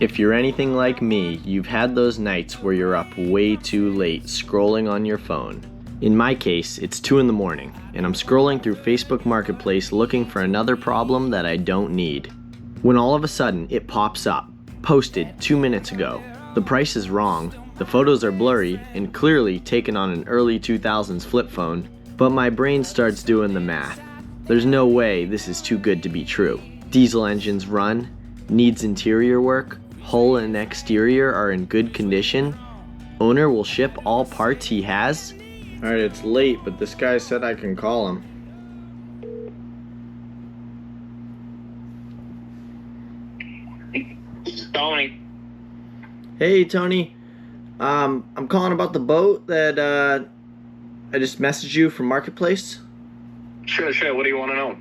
If you're anything like me, you've had those nights where you're up way too late scrolling on your phone. In my case, it's 2 in the morning, and I'm scrolling through Facebook Marketplace looking for another problem that I don't need. When all of a sudden, it pops up, posted 2 minutes ago. The price is wrong, the photos are blurry, and clearly taken on an early 2000s flip phone, but my brain starts doing the math. There's no way this is too good to be true. Diesel engines run, needs interior work, hull and exterior are in good condition, owner will ship all parts he has. Alright, it's late, but this guy said I can call him. This is Tony. Hey Tony, I'm calling about the boat that I just messaged you from Marketplace. Sure. What do you want to know?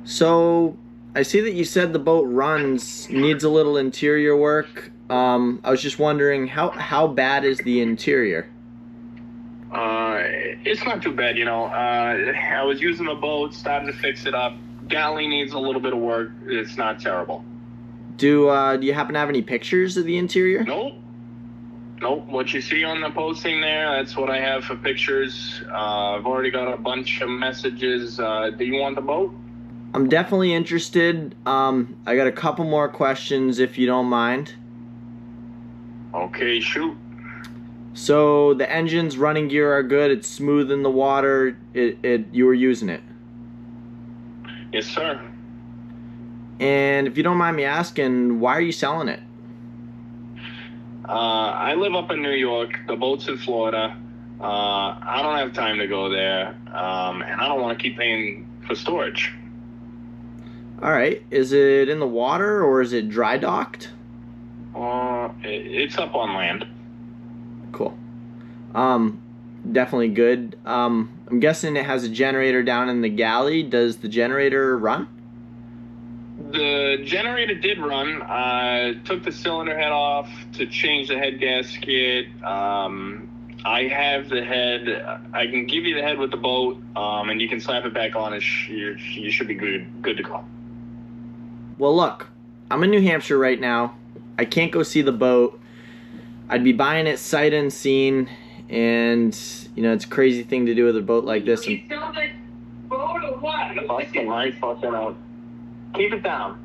So, I see that you said the boat runs, needs a little interior work. I was just wondering, how bad is the interior? It's not too bad, you know. I was using the boat, started to fix it up. Galley needs a little bit of work. It's not terrible. Do you happen to have any pictures of the interior? Nope. What you see on the posting there, that's what I have for pictures. I've already got a bunch of messages. Do you want the boat? I'm definitely interested. I got a couple more questions if you don't mind. Okay, shoot. So the engine's running gear are good. It's smooth in the water. You were using it. Yes, sir. And if you don't mind me asking, why are you selling it? I live up in New York. The boat's in Florida. I don't have time to go there, and I don't want to keep paying for storage. All right. Is it in the water or is it dry docked? It's up on land. Cool. Definitely good. I'm guessing it has a generator down in the galley. Does the generator run? The generator did run. I took the cylinder head off to change the head gasket. I have the head. I can give you the head with the boat, and you can slap it back on. You should be good to go. Well, look, I'm in New Hampshire right now. I can't go see the boat. I'd be buying it sight unseen, and you know it's a crazy thing to do with a boat like this. You sell the boat or what? Fucking out. Keep it down.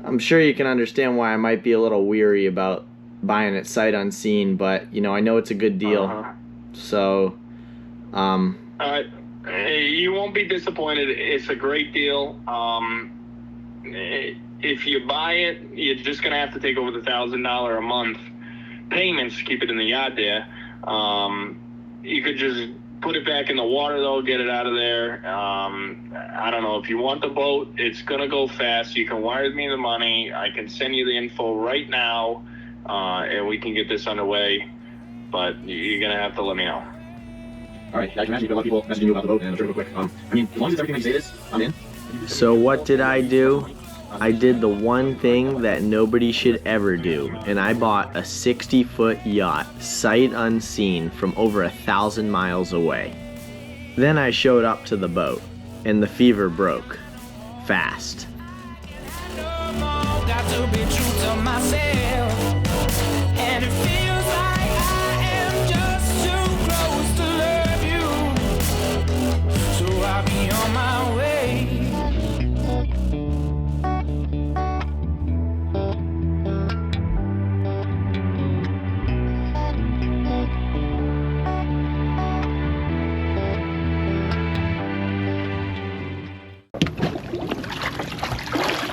I'm sure you can understand why I might be a little weary about buying it sight unseen, but you know I know it's a good deal. So, you won't be disappointed. It's a great deal. If you buy it, you're just gonna have to take over the $1,000 a month payments to keep it in the yard there. You could just put it back in the water though, get it out of there. I don't know if you want the boat. It's gonna go fast. You can wire me the money. I can send you the info right now, and we can get this underway. But you're gonna have to let me know. All right. I can imagine you've got a lot of people messaging you about the boat, and I'm sure real quick. I mean, as long as it's everything that you say it is, I'm in. So what did I do? I did the one thing that nobody should ever do, and I bought a 60-foot yacht, sight unseen, from over 1,000 miles away. Then I showed up to the boat, and the fever broke. Fast.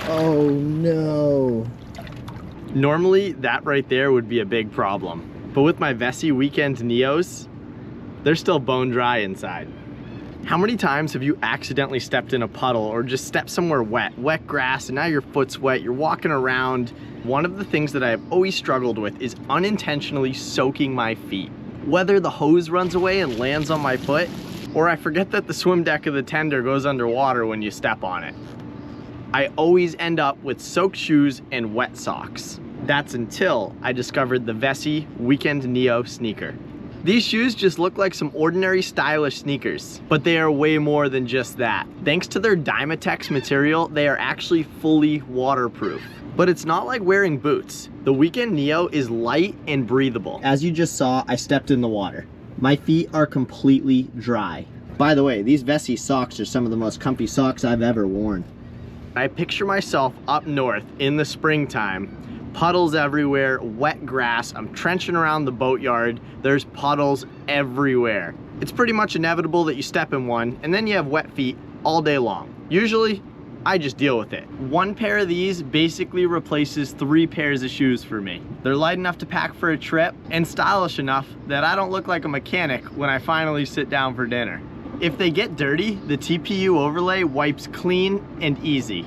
Oh no. Normally that right there would be a big problem, but with my Vessi Weekend Neos, they're still bone dry inside. How many times have you accidentally stepped in a puddle or just stepped somewhere wet grass, and now your foot's wet, you're walking around? One of the things that I've always struggled with is unintentionally soaking my feet. Whether the hose runs away and lands on my foot, or I forget that the swim deck of the tender goes underwater when you step on it. I always end up with soaked shoes and wet socks. That's until I discovered the Vessi Weekend Neo sneaker. These shoes just look like some ordinary stylish sneakers, but they are way more than just that. Thanks to their Dymatex material, they are actually fully waterproof. But it's not like wearing boots. The Weekend Neo is light and breathable. As you just saw, I stepped in the water. My feet are completely dry. By the way, these Vessi socks are some of the most comfy socks I've ever worn. I picture myself up north in the springtime, puddles everywhere, wet grass. I'm trenching around the boatyard. There's puddles everywhere. It's pretty much inevitable that you step in one and then you have wet feet all day long. Usually, I just deal with it. One pair of these basically replaces 3 pairs of shoes for me. They're light enough to pack for a trip and stylish enough that I don't look like a mechanic when I finally sit down for dinner. If they get dirty, the TPU overlay wipes clean and easy.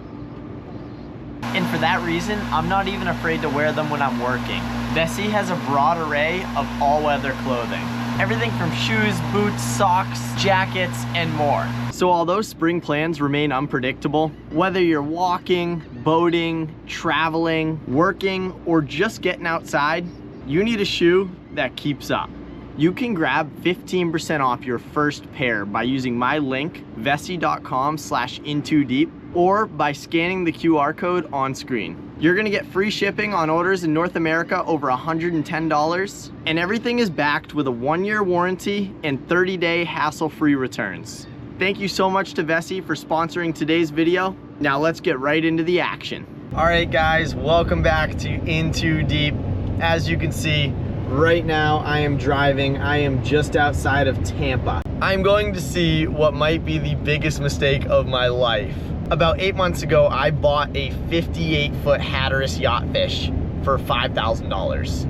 And for that reason, I'm not even afraid to wear them when I'm working. Vessi has a broad array of all-weather clothing. Everything from shoes, boots, socks, jackets, and more. So although spring plans remain unpredictable, whether you're walking, boating, traveling, working, or just getting outside, you need a shoe that keeps up. You can grab 15% off your first pair by using my link, vessi.com/InTooDeep, or by scanning the QR code on screen. You're gonna get free shipping on orders in North America over $110, and everything is backed with a 1-year warranty and 30-day hassle-free returns. Thank you so much to Vessi for sponsoring today's video. Now let's get right into the action. All right guys, welcome back to InTooDeep. As you can see, right now I am driving. I am just outside of Tampa. I'm going to see what might be the biggest mistake of my life. About 8 months ago, I bought a 58-foot Hatteras yacht fish for $5,000.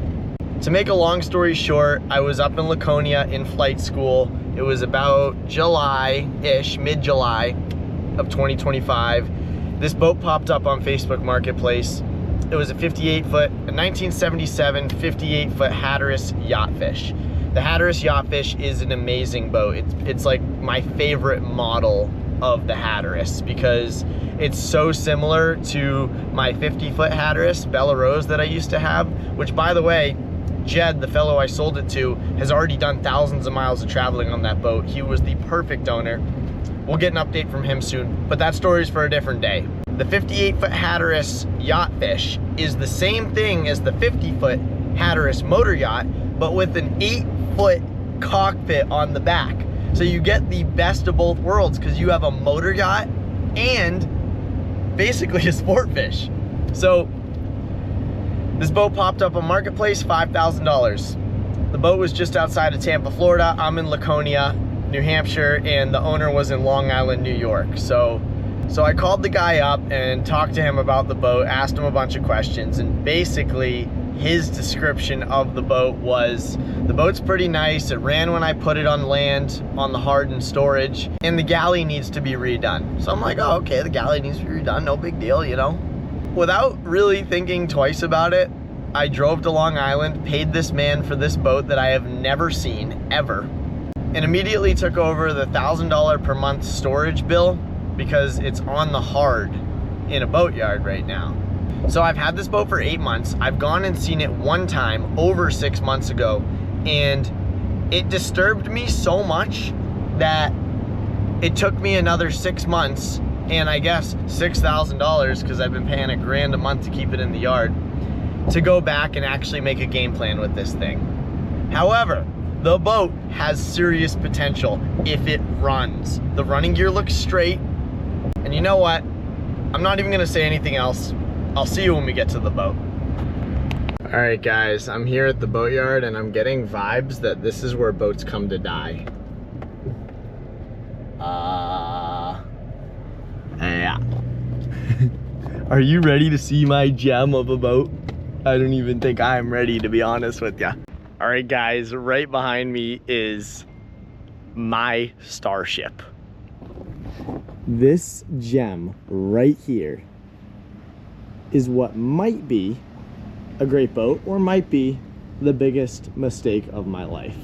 To make a long story short, I was up in Laconia in flight school. It was about July-ish, mid-July of 2025. This boat popped up on Facebook Marketplace. It was a 1977 58-foot Hatteras yacht fish. The Hatteras yacht fish is an amazing boat. It's like my favorite model of the Hatteras because it's so similar to my 50-foot Hatteras, Bella Rose, that I used to have, which, by the way, Jed, the fellow I sold it to, has already done thousands of miles of traveling on that boat. He was the perfect owner. We'll get an update from him soon, but that story's for a different day. The 58-foot Hatteras yacht fish is the same thing as the 50-foot Hatteras motor yacht, but with an 8-foot cockpit on the back. So you get the best of both worlds because you have a motor yacht and basically a sport fish. So this boat popped up on Marketplace, $5,000. The boat was just outside of Tampa, Florida. I'm in Laconia, New Hampshire, and the owner was in Long Island, New York. So I called the guy up and talked to him about the boat, asked him a bunch of questions, and basically his description of the boat was, the boat's pretty nice, it ran when I put it on land on the hardened storage, and the galley needs to be redone. So I'm like, oh, okay, the galley needs to be redone, no big deal, you know? Without really thinking twice about it, I drove to Long Island, paid this man for this boat that I have never seen, ever, and immediately took over the $1,000 per month storage bill because it's on the hard in a boatyard right now. So I've had this boat for 8 months. I've gone and seen it one time over 6 months ago, and it disturbed me so much that it took me another 6 months and I guess $6,000, because I've been paying $1,000 a month to keep it in the yard, to go back and actually make a game plan with this thing. However, the boat has serious potential if it runs. The running gear looks straight, and you know what? I'm not even gonna say anything else. I'll see you when we get to the boat. All right, guys, I'm here at the boatyard and I'm getting vibes that this is where boats come to die. Yeah. Are you ready to see my gem of a boat? I don't even think I'm ready, to be honest with ya. All right, guys, right behind me is my starship. This gem right here is what might be a great boat, or might be the biggest mistake of my life.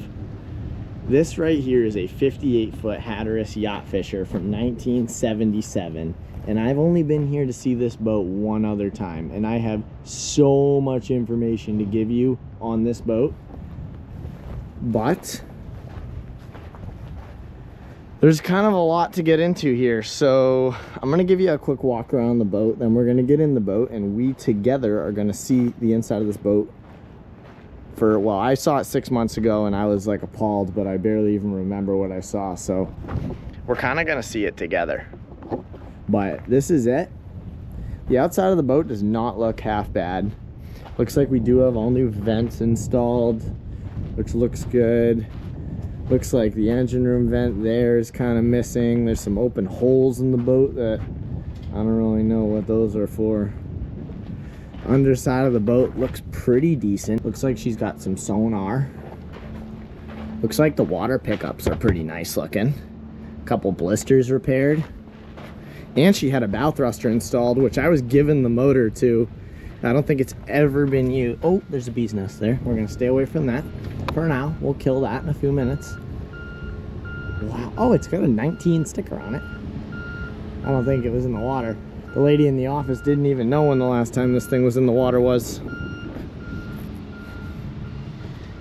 This right here is a 58-foot Hatteras yacht fisher from 1977, and I've only been here to see this boat one other time, and I have so much information to give you on this boat. But There's kind of a lot to get into here, so I'm gonna give you a quick walk around the boat, then we're gonna get in the boat and we together are gonna see the inside of this boat for, well, I saw it 6 months ago and I was like appalled, but I barely even remember what I saw, so we're kind of gonna see it together. But this is it. The outside of the boat does not look half bad. Looks like we do have all new vents installed, which looks good. Looks like the engine room vent there is kind of missing. There's some open holes in the boat that I don't really know what those are for. Underside of the boat looks pretty decent. Looks like she's got some sonar. Looks like the water pickups are pretty nice looking. Couple blisters repaired. And she had a bow thruster installed, which I was given the motor to. I don't think it's ever been used. Oh, there's a bee's nest there. We're gonna stay away from that for now. We'll kill that in a few minutes. Wow. Oh, it's got a 19 sticker on it. I don't think it was in the water. The lady in the office didn't even know when the last time this thing was in the water was.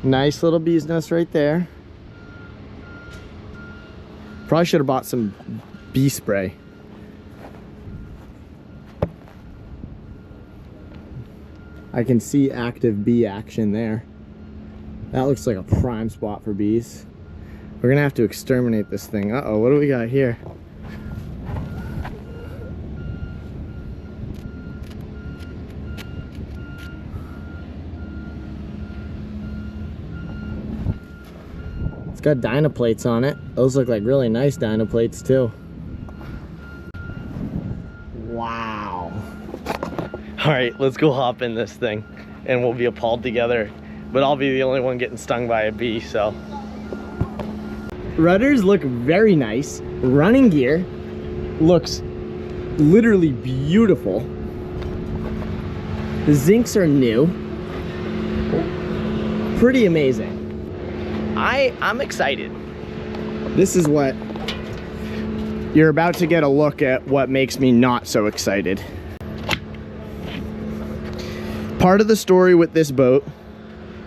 Nice little bee's nest right there. Probably should have bought some bee spray. I can see active bee action there. That looks like a prime spot for bees. We're gonna have to exterminate this thing. Uh-oh, what do we got here? It's got dynaplates on it. Those look like really nice dynaplates too. Wow. All right, let's go hop in this thing and we'll be appalled together. But I'll be the only one getting stung by a bee, so. Rudders look very nice. Running gear looks literally beautiful. The zincs are new. Pretty amazing. I'm excited. This is what you're about to get a look at what makes me not so excited. Part of the story with this boat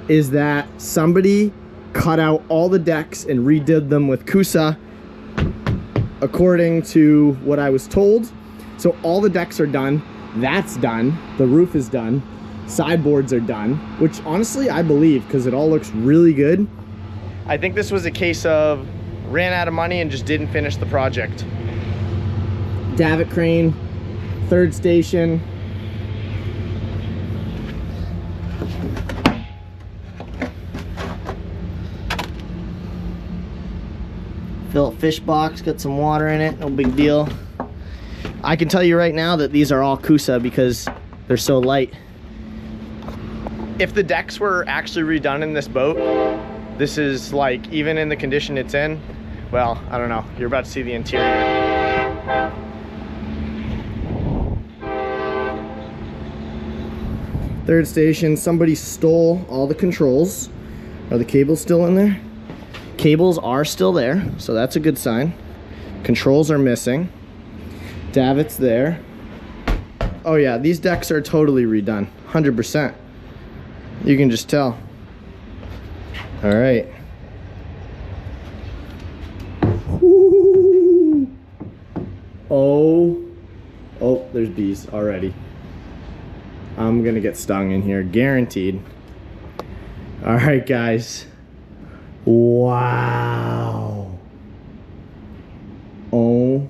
is that somebody cut out all the decks and redid them with Kusa, according to what I was told. So all the decks are done. That's done. The roof is done. Sideboards are done, which honestly I believe because it all looks really good. I think this was a case of ran out of money and just didn't finish the project. Davit crane, third station. Built fish box, got some water in it, no big deal. I can tell you right now that these are all Kusa because they're so light. If the decks were actually redone in this boat, this is like, even in the condition it's in, well, I don't know. You're about to see the interior. Third station, somebody stole all the controls. Are the cables still in there? Cables are still there, so that's a good sign. Controls are missing. Davit's there. Oh yeah, these decks are totally redone, 100%. You can just tell. All right. Ooh. Oh, there's bees already. I'm gonna get stung in here, guaranteed. All right, guys. Wow. Oh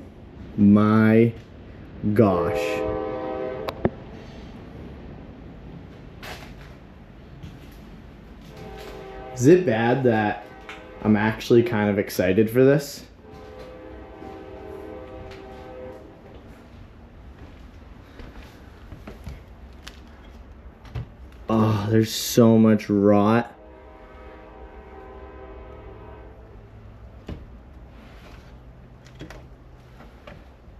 my gosh. Is it bad that I'm actually kind of excited for this? Oh, there's so much rot.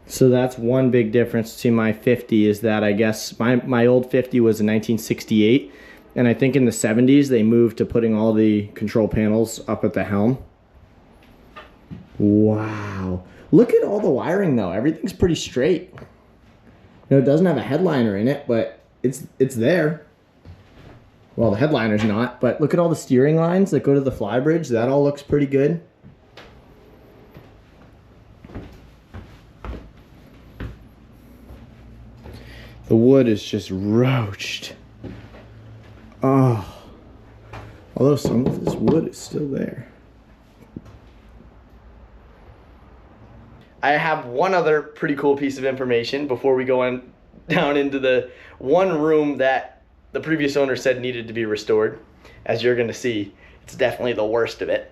So that's one big difference to my 50 is that I guess my old 50 was in 1968. And I think in the 70s, they moved to putting all the control panels up at the helm. Wow. Look at all the wiring though. Everything's pretty straight. You know, it doesn't have a headliner in it, but it's there. Well, the headliner's not, but look at all the steering lines that go to the flybridge. That all looks pretty good. The wood is just roached. Oh. Although some of this wood is still there. I have one other pretty cool piece of information before we go down into the one room that the previous owner said needed to be restored. As you're gonna see, it's definitely the worst of it.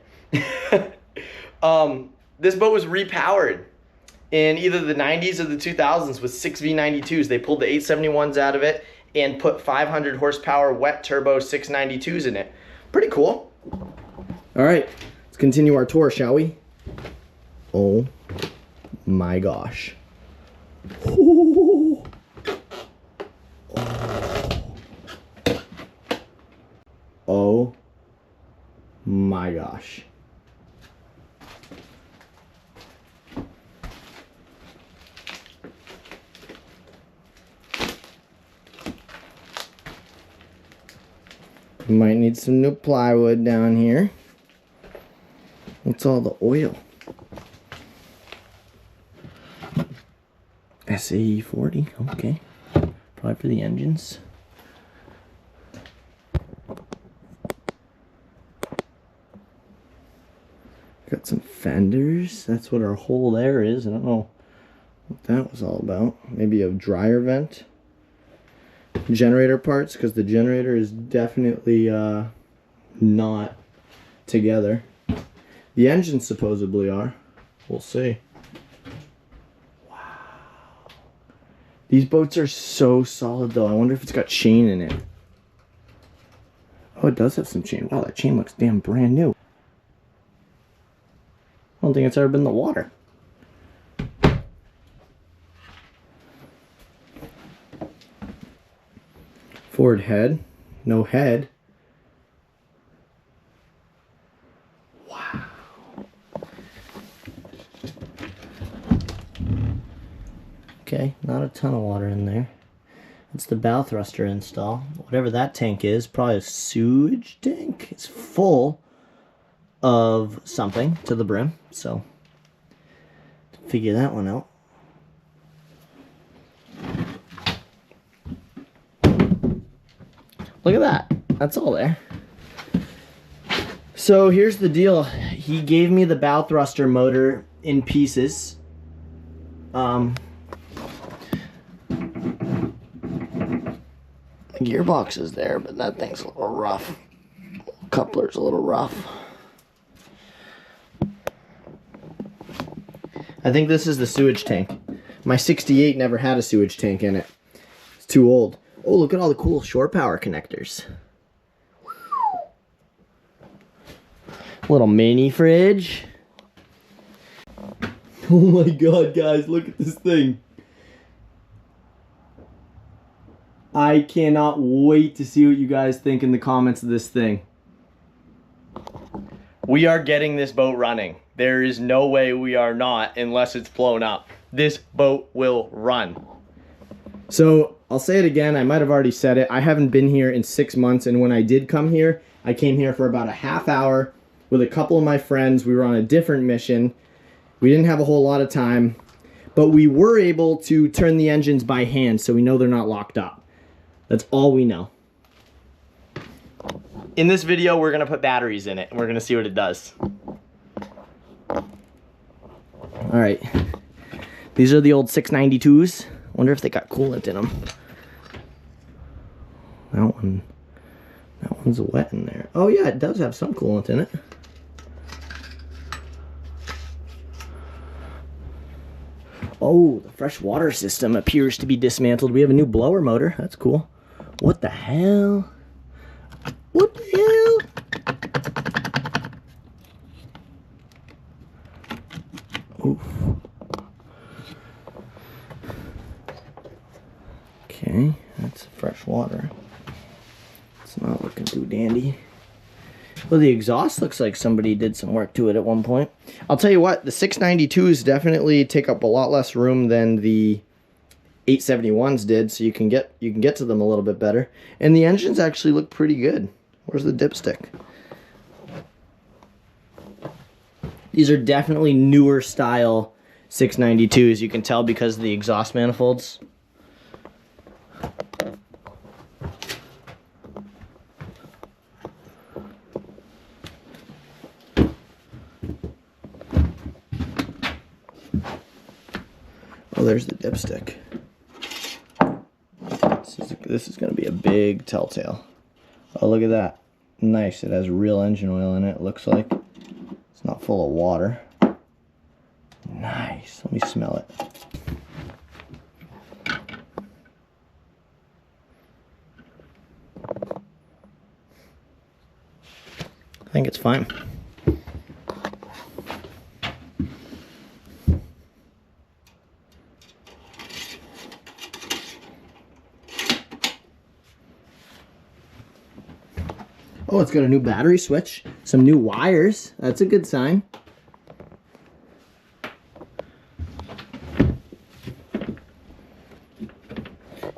This boat was repowered in either the 90s or the 2000s with 6 V92s. They pulled the 871s out of it and put 500 horsepower wet turbo 692s in it. Pretty cool. All right, let's continue our tour, shall we? Oh my gosh. Oh. Oh my gosh. Might need some new plywood down here. What's all the oil? SAE 40, okay. Probably for the engines. Got some fenders. That's what our hole there is. I don't know what that was all about. Maybe a dryer vent. Generator parts, because the generator is definitely not together. The engines supposedly are. We'll see. Wow. These boats are so solid though. I wonder if it's got chain in it. Oh, it does have some chain. Wow, that chain looks damn brand new. I don't think it's ever been in the water. Forward head, no head. Wow. Okay, not a ton of water in there. That's the bow thruster install. Whatever that tank is, probably a sewage tank. It's full of something to the brim, so figure that one out. Look at that. That's all there. So here's the deal. He gave me the bow thruster motor in pieces. The gearbox is there, but that thing's a little rough. Coupler's a little rough. I think this is the sewage tank. My 68 never had a sewage tank in it. It's too old. Oh, look at all the cool shore power connectors. Little mini fridge. Oh my god, guys, look at this thing. I cannot wait to see what you guys think in the comments of this thing. We are getting this boat running. There is no way we are not unless it's blown up. This boat will run. So, I'll say it again, I might have already said it. I haven't been here in 6 months, and when I did come here, I came here for about a half hour with a couple of my friends. We were on a different mission. We didn't have a whole lot of time, but we were able to turn the engines by hand, so we know they're not locked up. That's all we know. In this video, we're gonna put batteries in it, and we're gonna see what it does. All right, these are the old 692s. Wonder if they got coolant in them. That one's wet in there. Oh yeah, it does have some coolant in it. Oh, the fresh water system appears to be dismantled. We have a new blower motor. That's cool. What the hell? What the hell? Oof. Okay, that's fresh water. It's not looking too dandy. Well, the exhaust looks like somebody did some work to it at one point. I'll tell you what, the 692s definitely take up a lot less room than the 871s did, so you can get to them a little bit better. And the engines actually look pretty good. Where's the dipstick? These are definitely newer style 692s. You can tell because of the exhaust manifolds. Oh, there's the dipstick. This is going to be a big telltale. Oh, look at that. Nice. It has real engine oil in it, looks like. It's not full of water. Nice. Let me smell it. I think it's fine. Oh, it's got a new battery switch, some new wires. That's a good sign.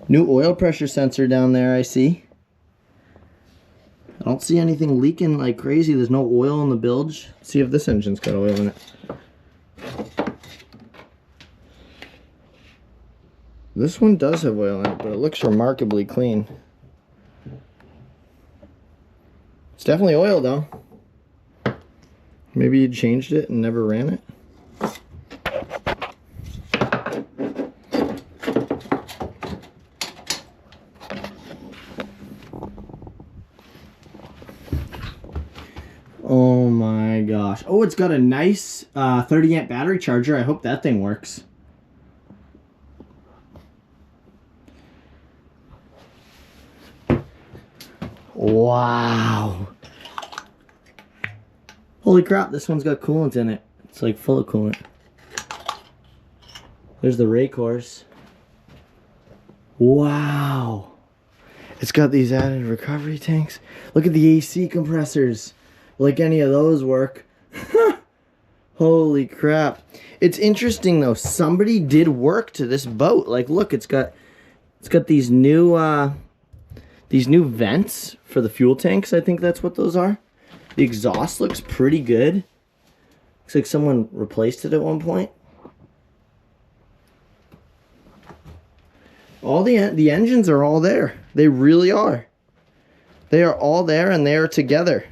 New oil pressure sensor down there, I see. I don't see anything leaking like crazy. There's no oil in the bilge. Let's see if this engine's got oil in it. This one does have oil in it, but it looks remarkably clean. It's definitely oil though. Maybe you changed it and never ran it. Oh my gosh. Oh, it's got a nice 30 amp battery charger. I hope that thing works. Wow. Holy crap, this one's got coolant in it. It's like full of coolant. There's the rake horse. Wow. It's got these added recovery tanks. Look at the AC compressors. Like any of those work. Holy crap. It's interesting though. Somebody did work to this boat. Like look, it's got these new vents for the fuel tanks. I think that's what those are. The exhaust looks pretty good. Looks like someone replaced it at one point. All the engines are all there. They really are. They are all there and they are together.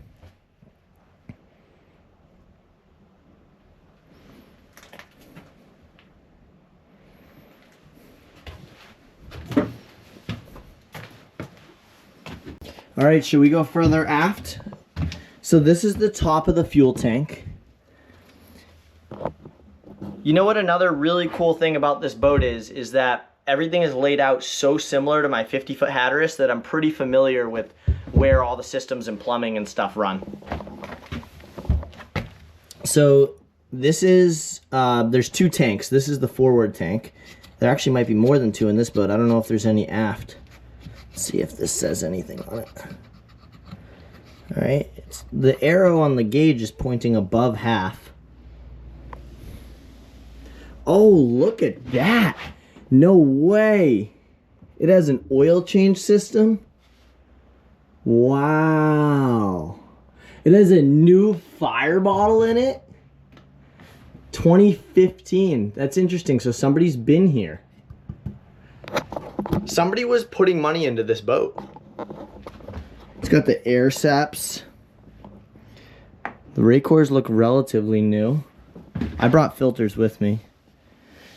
All right, should we go further aft? So this is the top of the fuel tank. You know what another really cool thing about this boat is that everything is laid out so similar to my 50-foot Hatteras that I'm pretty familiar with where all the systems and plumbing and stuff run. So this is, there's two tanks. This is the forward tank. There actually might be more than two in this boat. I don't know if there's any aft. Let's see if this says anything on it. All right, the arrow on the gauge is pointing above half. Oh, look at that. No way. It has an oil change system. Wow. It has a new fire bottle in it. 2015. That's interesting. So somebody's been here. Somebody was putting money into this boat. It's got the air saps. The rake cores look relatively new. I brought filters with me.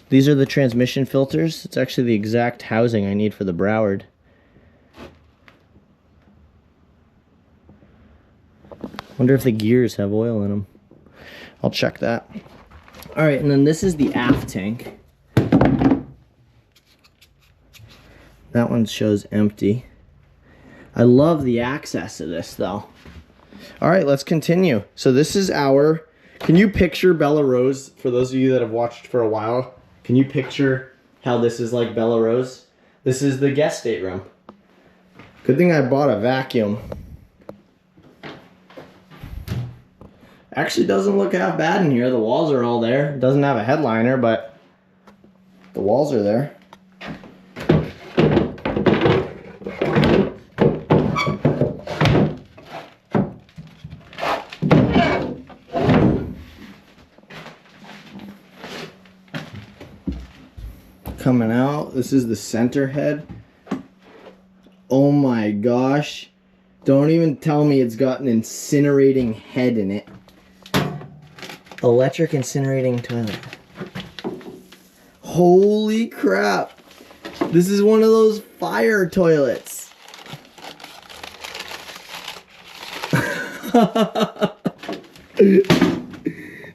These are the transmission filters. It's actually the exact housing I need for the Broward. Wonder if the gears have oil in them. I'll check that. All right, and then this is the aft tank. That one shows empty. I love the access to this though. All right, let's continue. So this is our, can you picture Bella Rose? For those of you that have watched for a while, can you picture how this is like Bella Rose? This is the guest stateroom. Good thing I bought a vacuum. Actually doesn't look half bad in here. The walls are all there. It doesn't have a headliner, but the walls are there. Coming out, this is the center head. Oh my gosh. Don't even tell me it's got an incinerating head in it. Electric incinerating toilet. Holy crap. This is one of those fire toilets. That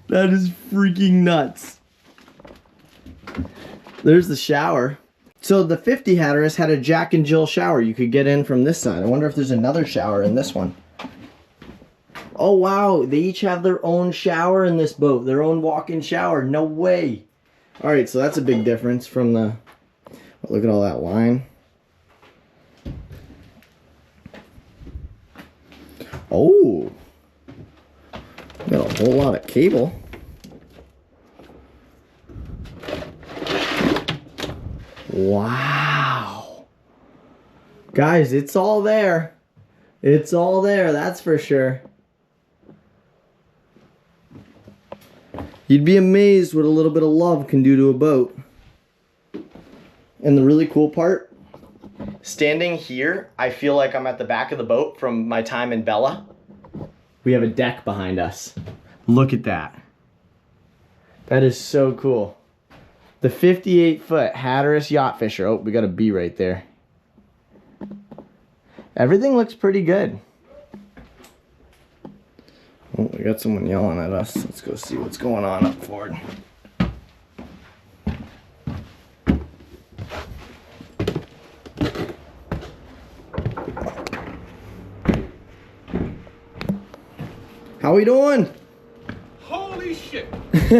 is freaking nuts. There's the shower. So the 50 Hatteras had a Jack and Jill shower you could get in from this side. I wonder if there's another shower in this one. Oh wow, they each have their own shower in this boat. Their own walk-in shower. No way. Alright, so that's a big difference from the... Look at all that line. Oh. Got a whole lot of cable. Wow. Guys, it's all there. It's all there, that's for sure. You'd be amazed what a little bit of love can do to a boat. And the really cool part, standing here, I feel like I'm at the back of the boat from my time in Bella. We have a deck behind us. Look at that. That is so cool. The 58-foot Hatteras Yacht Fisher. Oh, we got a B right there. Everything looks pretty good. Oh, we got someone yelling at us. Let's go see what's going on up forward. How we doing? Holy shit!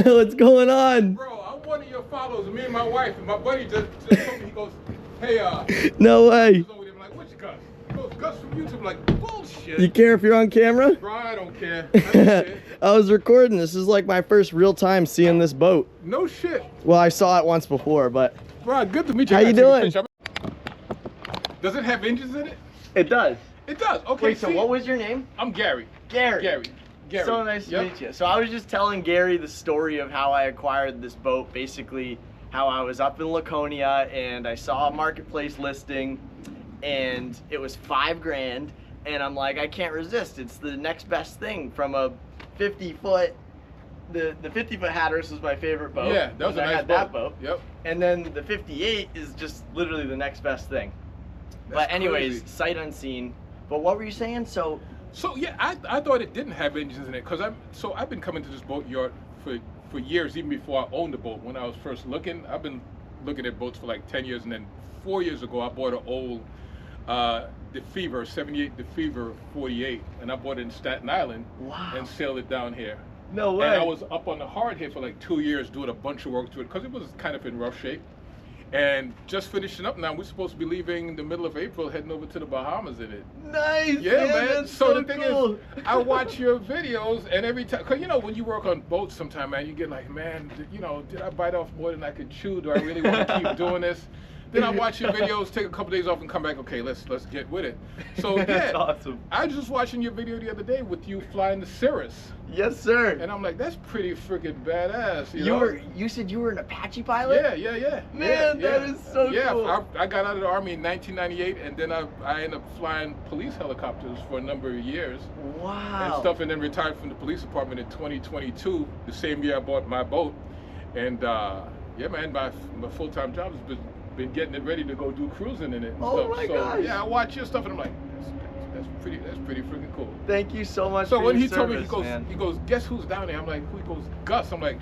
What's going on? Bro, I'm one of your followers. Me and my wife, and my buddy just told me, he goes, hey, No way. I'm like, which Gus? He goes, Gus from YouTube. I'm like, bullshit. You care if you're on camera? Bro, I don't care. I don't care. I was recording. This is like my first real time seeing this boat. No shit. Well, I saw it once before, but... Bro, good to meet you. How you doing? Does it have engines in it? It does. It does. Okay. Wait, so what was your name? I'm Gary. Gary. Gary. So nice to meet you. So I was just telling Gary the story of how I acquired this boat. Basically, how I was up in Laconia and I saw a marketplace listing and it was $5 grand. And I'm like, I can't resist. It's the next best thing from a 50-foot. The 50-foot Hatteras was my favorite boat. Yeah, that was a nice I had boat. that boat. Yep. And then the 58 is just literally the next best thing. That's but anyways, crazy. sight unseen. But what were you saying? So yeah, I thought it didn't have engines in it because I've been coming to this boatyard for years, even before I owned the boat. When I was first looking, I've been looking at boats for like 10 years, and then 4 years ago I bought an old DeFever 78 DeFever 48, and I bought it in Staten Island. Wow. And sailed it down here. No way. And I was up on the hard here for like 2 years doing a bunch of work to it because it was kind of in rough shape. And just finishing up now, we're supposed to be leaving in the middle of April, heading over to the Bahamas in it. Nice. Yeah, man. That's So so the thing cool. is, I watch your videos, and every time, cause you know when you work on boats, sometime, man, you get like, man, did I bite off more than I could chew? Do I really want to keep doing this? Then I watch your videos, take a couple days off, and come back. Okay, let's get with it. So yeah, That's awesome. I was just watching your video the other day with you flying the Cirrus, Yes, sir. and I'm like, that's pretty freaking badass. You know? You said you were an Apache pilot? Yeah. Man, that is so cool. I got out of the Army in 1998, and then I ended up flying police helicopters for a number of years. Wow. And stuff, and then retired from the police department in 2022, the same year I bought my boat. And yeah, man, my full-time job has been getting it ready to go do cruising in it and Oh stuff. my so gosh. yeah, I watch your stuff and I'm like, that's pretty freaking cool. Thank you so much So for when your he told me, service, he goes, guess who's down there? I'm like, who? He goes, Gus. I'm like,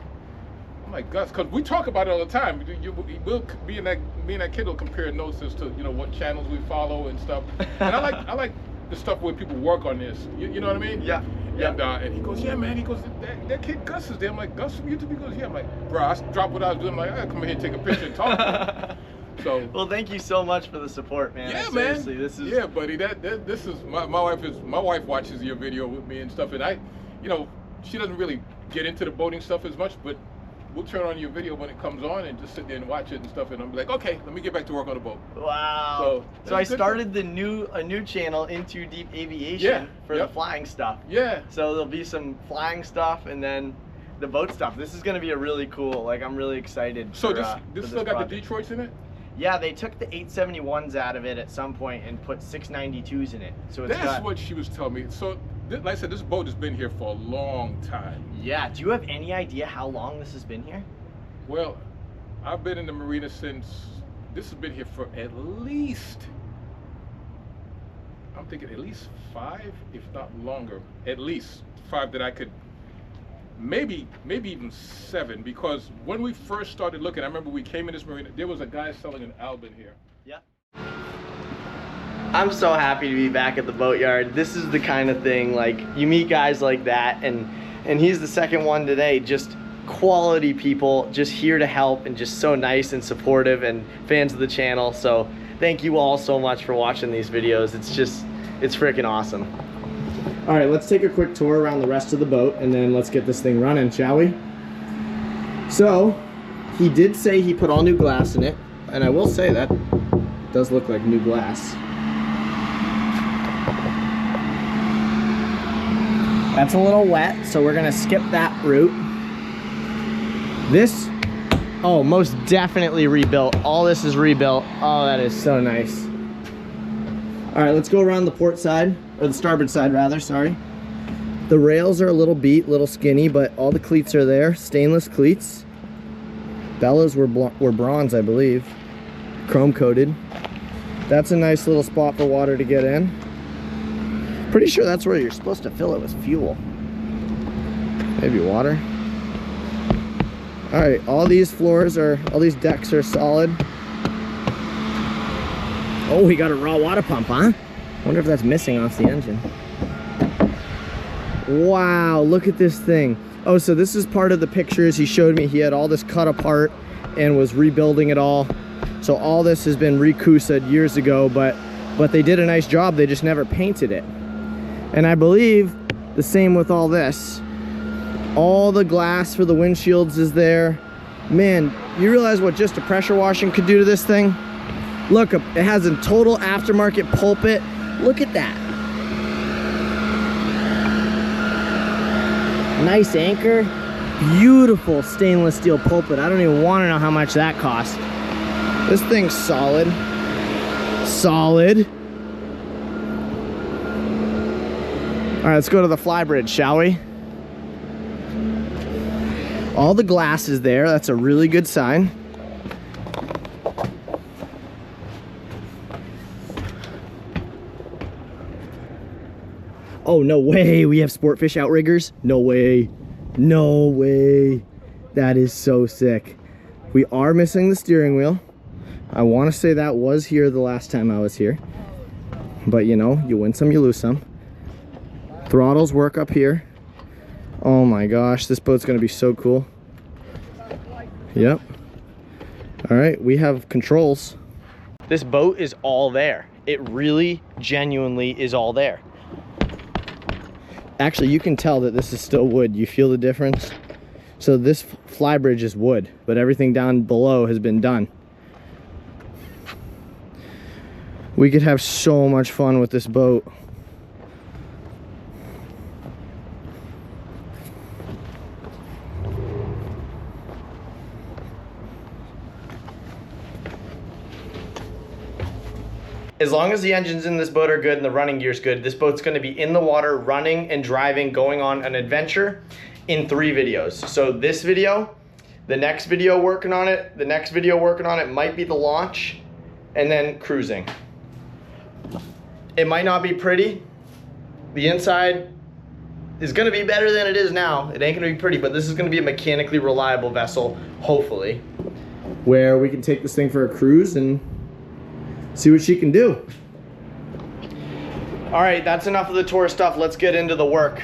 Gus, because we talk about it all the time. Me and that kid will compare notes as to what channels we follow and stuff. And I like the stuff where people work on this. You know what I mean? Yeah. And he goes, yeah, man. He goes, that kid Gus is there. I'm like, Gus from YouTube? He goes, yeah. I'm like, bro, I dropped what I was doing. I'm like, I gotta come here and take a picture and talk to him. So. Well, thank you so much for the support, man. Yeah, Seriously, man. This is. Yeah, buddy. This is my wife watches your video with me and stuff, and she doesn't really get into the boating stuff as much, but we'll turn on your video when it comes on and just sit there and watch it and stuff, and I'm like, okay, let me get back to work on the boat. Wow. So I good. started a new channel, InTooDeep Aviation, for the flying stuff. Yeah. So there'll be some flying stuff and then the boat stuff. This is gonna be a really cool. Like I'm really excited. So for, this for still got project. the Detroits in it? Yeah, they took the 871s out of it at some point and put 692s in it. So it's That's what she was telling me. So, like I said, this boat has been here for a long time. Yeah. Do you have any idea how long this has been here? Well, I've been in the marina since, this has been here for at least, I'm thinking at least 5, if not longer. At least 5 that I could, maybe even 7, because when we first started looking, I remember we came in this marina, there was a guy selling an Albin here. Yeah. I'm so happy to be back at the boatyard. This is the kind of thing, like, you meet guys like that, and he's the second one today, just quality people, just here to help, and just so nice and supportive, and fans of the channel. So thank you all so much for watching these videos. It's freaking awesome. All right, let's take a quick tour around the rest of the boat, and then let's get this thing running, shall we? So he did say he put all new glass in it, and I will say that does look like new glass. That's a little wet, so we're gonna skip that route. This, oh, most definitely rebuilt. All this is rebuilt. Oh, that is so nice. All right, let's go around the port side, or the starboard side rather, sorry. The rails are a little beat, little skinny, but all the cleats are there, stainless cleats. Bellows were bronze, I believe. Chrome coated. That's a nice little spot for water to get in. Pretty sure that's where you're supposed to fill it with fuel. Maybe water. All right, all these decks are solid. Oh, we got a raw water pump, huh? Wonder if that's missing off the engine. Wow, look at this thing. Oh, so this is part of the pictures he showed me. He had all this cut apart and was rebuilding it all. So all this has been re-cusaed years ago, but they did a nice job. They just never painted it. And I believe the same with all this. All the glass for the windshields is there. Man, you realize what just a pressure washing could do to this thing? Look, it has a total aftermarket pulpit. Look at that. Nice anchor. Beautiful stainless steel pulpit. I don't even want to know how much that cost. This thing's solid. Solid. All right, let's go to the flybridge, shall we? All the glass is there. That's a really good sign. Oh, no way. We have Sportfish outriggers? No way. No way. That is so sick. We are missing the steering wheel. I want to say that was here the last time I was here. But you know, you win some, you lose some. Throttles work up here. Oh my gosh, this boat's gonna be so cool. Yep. All right, we have controls. This boat is all there. It really, genuinely is all there. Actually, you can tell that this is still wood. You feel the difference? So this flybridge is wood, but everything down below has been done. We could have so much fun with this boat. As long as the engines in this boat are good and the running gear's good, this boat's gonna be in the water, running and driving, going on an adventure in 3 videos. So this video, the next video working on it, the next video working on it might be the launch, and then cruising. It might not be pretty. The inside is gonna be better than it is now. It ain't gonna be pretty, but this is gonna be a mechanically reliable vessel, hopefully, where we can take this thing for a cruise and see what she can do. All right, that's enough of the tour stuff. Let's get into the work.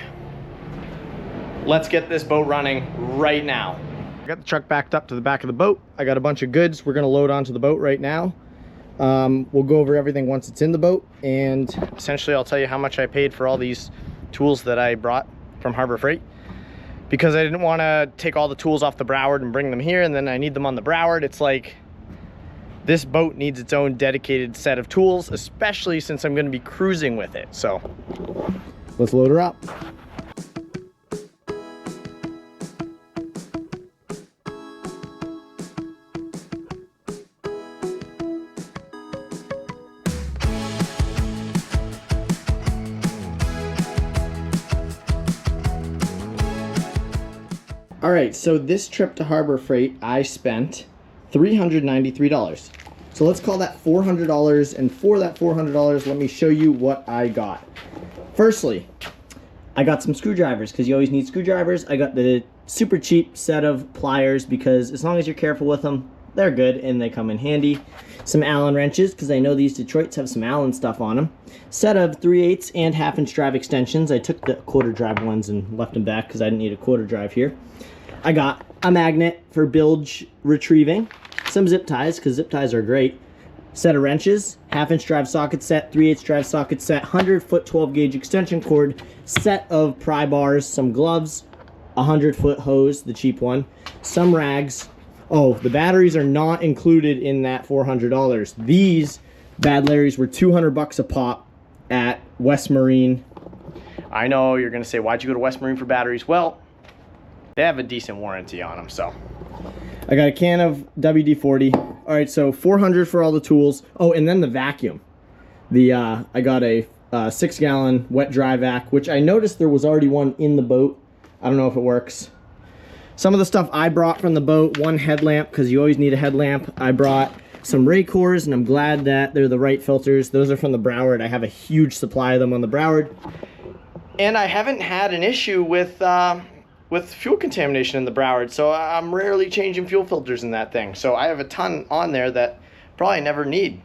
Let's get this boat running right now. I got the truck backed up to the back of the boat. I got a bunch of goods we're gonna load onto the boat right now. We'll go over everything once it's in the boat, and essentially I'll tell you how much I paid for all these tools that I brought from Harbor Freight, because I didn't want to take all the tools off the Broward and bring them here, and then I need them on the Broward. It's like, this boat needs its own dedicated set of tools, especially since I'm going to be cruising with it. So let's load her up. All right, so this trip to Harbor Freight, I spent $393. So let's call that $400, and for that $400, let me show you what I got. Firstly, I got some screwdrivers, because you always need screwdrivers. I got the super cheap set of pliers, because as long as you're careful with them, they're good and they come in handy. Some Allen wrenches, because I know these Detroits have some Allen stuff on them. Set of 3/8 and 1/2" drive extensions. I took the 1/4 drive ones and left them back because I didn't need a 1/4 drive here. I got a magnet for bilge retrieving. Some zip ties, because zip ties are great. Set of wrenches, 1/2" drive socket set, 3/8 drive socket set, 100-foot 12-gauge extension cord, set of pry bars, some gloves, a 100-foot hose, the cheap one, some rags. Oh, the batteries are not included in that $400. These Bad Larrys were $200 a pop at West Marine. I know you're gonna say, why'd you go to West Marine for batteries? Well, they have a decent warranty on them, so. I got a can of WD-40. All right, so $400 for all the tools. Oh, and then the vacuum. I got a 6-gallon wet dry vac, which I noticed there was already one in the boat. I don't know if it works. Some of the stuff I brought from the boat, one headlamp, because you always need a headlamp. I brought some Raycors, and I'm glad that they're the right filters. Those are from the Broward. I have a huge supply of them on the Broward. And I haven't had an issue with fuel contamination in the Broward, so I'm rarely changing fuel filters in that thing. So I have a ton on there that probably never need.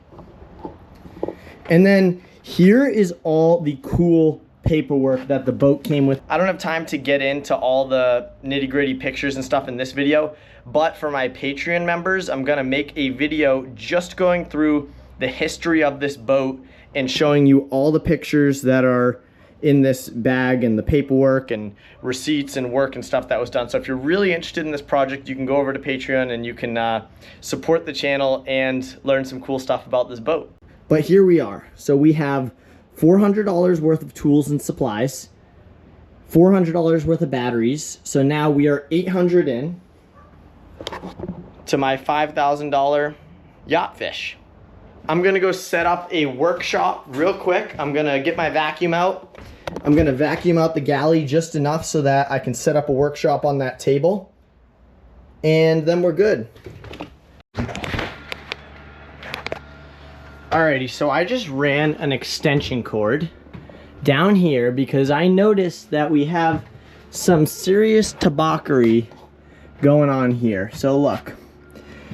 And then here is all the cool paperwork that the boat came with. I don't have time to get into all the nitty-gritty pictures and stuff in this video, but for my Patreon members, I'm gonna make a video just going through the history of this boat and showing you all the pictures that are in this bag and the paperwork and receipts and work and stuff that was done. So if you're really interested in this project, you can go over to Patreon and you can support the channel and learn some cool stuff about this boat. But here we are. So we have $400 worth of tools and supplies, $400 worth of batteries. So now we are $800 in to my $5,000 yacht fish. I'm gonna go set up a workshop real quick. I'm gonna get my vacuum out. I'm gonna vacuum out the galley just enough so that I can set up a workshop on that table. And then we're good. Alrighty, so I just ran an extension cord down here because I noticed that we have some serious tobacconery going on here. So look,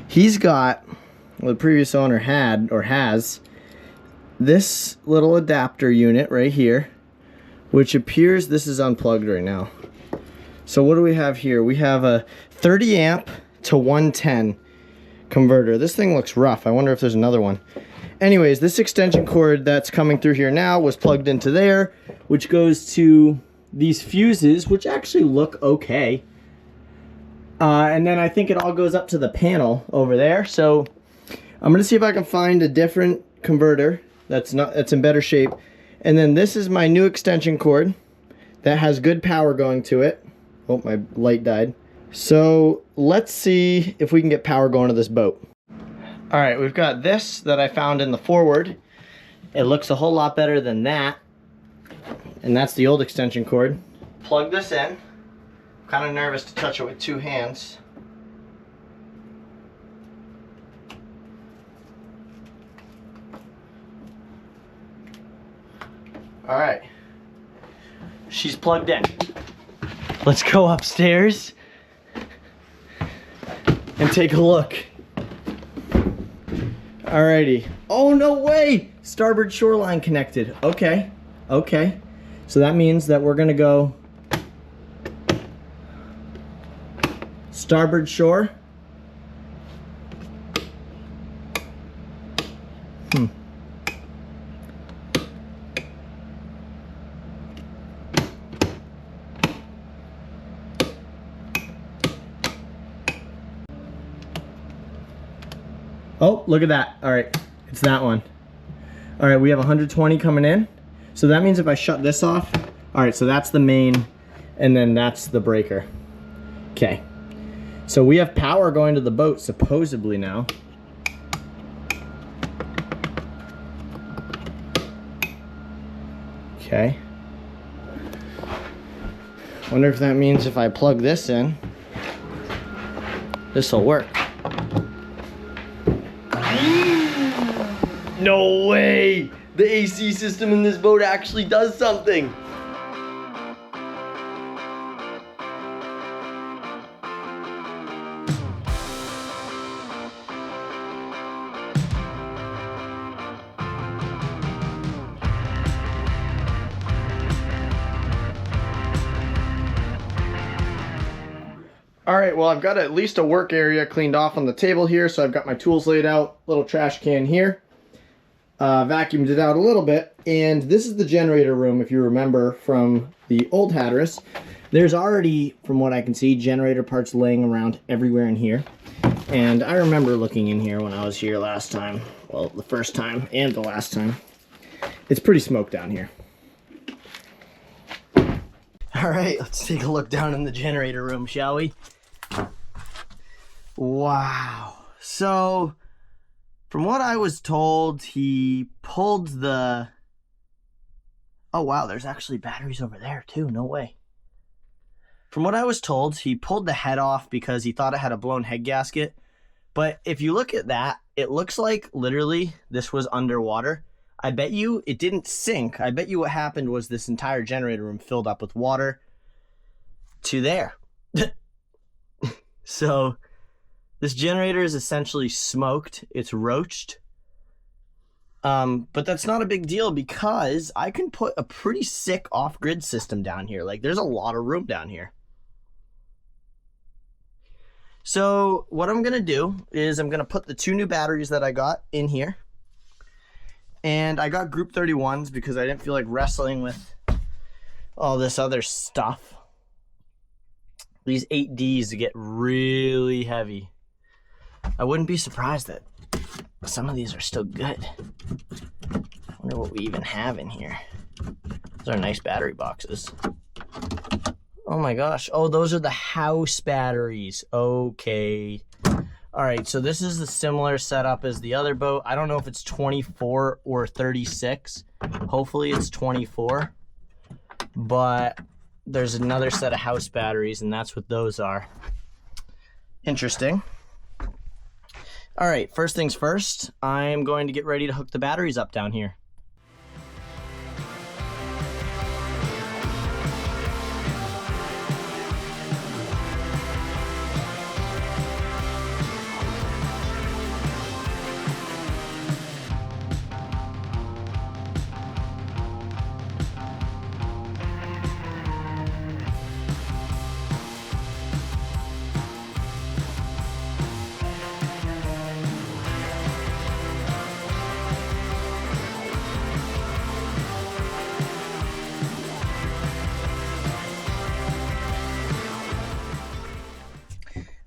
he's got, well, the previous owner had or has this little adapter unit right here, which appears this is unplugged right now. So what do we have here? We have a 30 amp to 110 converter. This thing looks rough. I wonder if there's another one. Anyways, this extension cord that's coming through here now was plugged into there, which goes to these fuses, which actually look okay. And then I think it all goes up to the panel over there. So I'm gonna see if I can find a different converter that's in better shape. And then this is my new extension cord that has good power going to it. Oh, my light died. So let's see if we can get power going to this boat. All right, we've got this that I found in the forward. It looks a whole lot better than that. And that's the old extension cord. Plug this in. I'm kind of nervous to touch it with two hands. All right, she's plugged in. Let's go upstairs and take a look. Alrighty. Oh, no way! Starboard shoreline connected. Okay, okay. So that means that we're gonna go starboard shore. Oh, look at that. All right, it's that one. All right, we have 120 coming in. So that means if I shut this off, all right, so that's the main, and then that's the breaker. Okay, so we have power going to the boat supposedly now. Okay. Wonder if that means if I plug this in, this will work. No way! The AC system in this boat actually does something. All right, well, I've got at least a work area cleaned off on the table here, so I've got my tools laid out, little trash can here. Vacuumed it out a little bit, and this is the generator room, if you remember from the old Hatteras. There's already, from what I can see, generator parts laying around everywhere in here. And I remember looking in here when I was here last time. Well, the first time and the last time. It's pretty smoked down here. All right, let's take a look down in the generator room, shall we? Wow. So, from what I was told, he pulled the... Oh, wow, there's actually batteries over there, too. No way. From what I was told, he pulled the head off because he thought it had a blown head gasket. But if you look at that, it looks like, literally, this was underwater. I bet you it didn't sink. I bet you what happened was this entire generator room filled up with water to there. So... this generator is essentially smoked. It's roached. But that's not a big deal because I can put a pretty sick off-grid system down here. Like, there's a lot of room down here. So what I'm going to do is I'm going to put the 2 new batteries that I got in here. And I got group 31s because I didn't feel like wrestling with all this other stuff. These 8Ds get really heavy. I wouldn't be surprised that some of these are still good. I wonder what we even have in here. Those are nice battery boxes. Oh my gosh. Oh, those are the house batteries. Okay. All right, so this is the similar setup as the other boat. I don't know if it's 24 or 36. Hopefully it's 24. But there's another set of house batteries, and that's what those are. Interesting. All right, first things first, I'm going to get ready to hook the batteries up down here.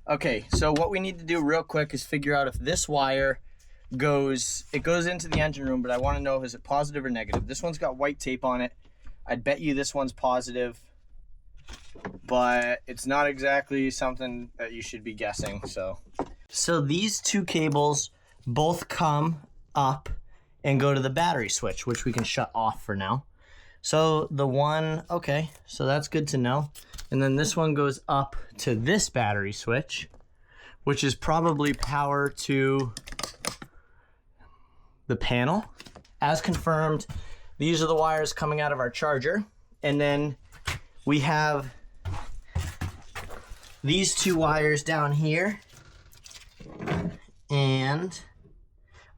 Okay, so what we need to do real quick is figure out if this wire goes into the engine room, but I want to know, is it positive or negative? This one's got white tape on it. I'd bet you this one's positive, but it's not exactly something that you should be guessing. So these 2 cables both come up and go to the battery switch, which we can shut off for now. So the one, okay, so that's good to know. And then this one goes up to this battery switch, which is probably power to the panel. As confirmed, these are the wires coming out of our charger. And then we have these 2 wires down here. And,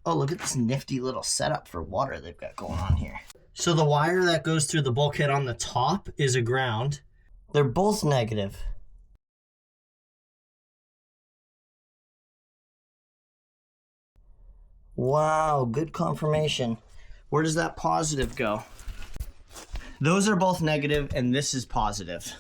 oh, look at this nifty little setup for water they've got going on here. So the wire that goes through the bulkhead on the top is a ground. They're both negative. Wow, good confirmation. Where does that positive go? Those are both negative, and this is positive.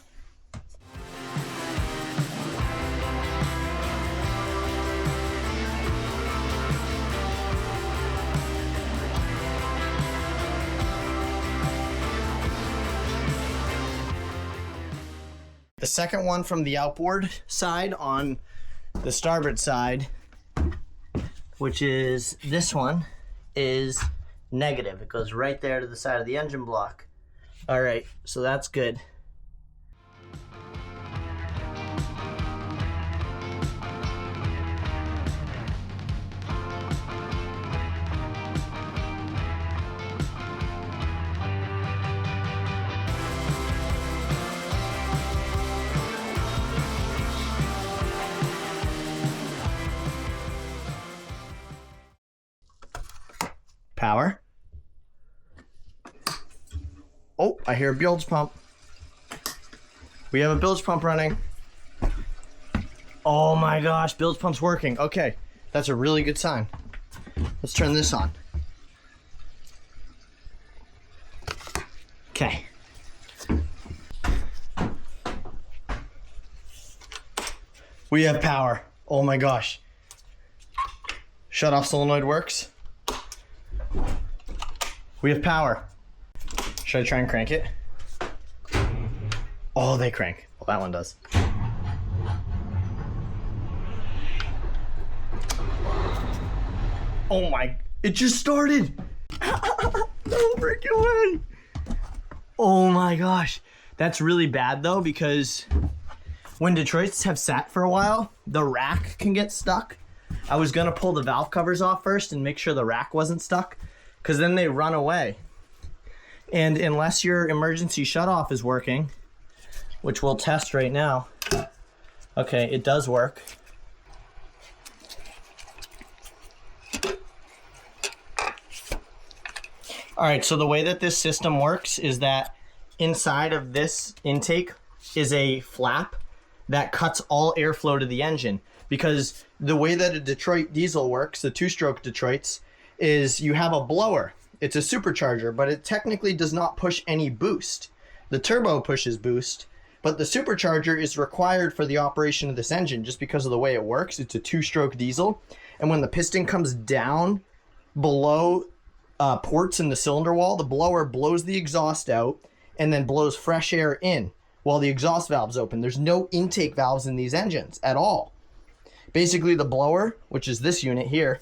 The second one from the outboard side on the starboard side, which is this one, is negative. It goes right there to the side of the engine block. All right, so that's good. Power. Oh, I hear a bilge pump. We have a bilge pump running. Oh my gosh, bilge pump's working. Okay, that's a really good sign. Let's turn this on. Okay. We have power. Oh my gosh. Shut off solenoid works. We have power. Should I try and crank it? Oh, they crank. Well, that one does. Oh my, it just started. No freaking way. Oh my gosh. That's really bad though, because when Detroits have sat for a while, the rack can get stuck. I was gonna pull the valve covers off first and make sure the rack wasn't stuck, because then they run away. And unless your emergency shutoff is working, which we'll test right now. Okay, it does work. All right, so the way that this system works is that inside of this intake is a flap that cuts all airflow to the engine, because the way that a Detroit diesel works, the two-stroke Detroits, is you have a blower. It's a supercharger, but it technically does not push any boost. The turbo pushes boost, but the supercharger is required for the operation of this engine just because of the way it works. It's a two-stroke diesel, and when the piston comes down below ports in the cylinder wall, the blower blows the exhaust out and then blows fresh air in while the exhaust valve's open. There's no intake valves in these engines at all. Basically, the blower, which is this unit here,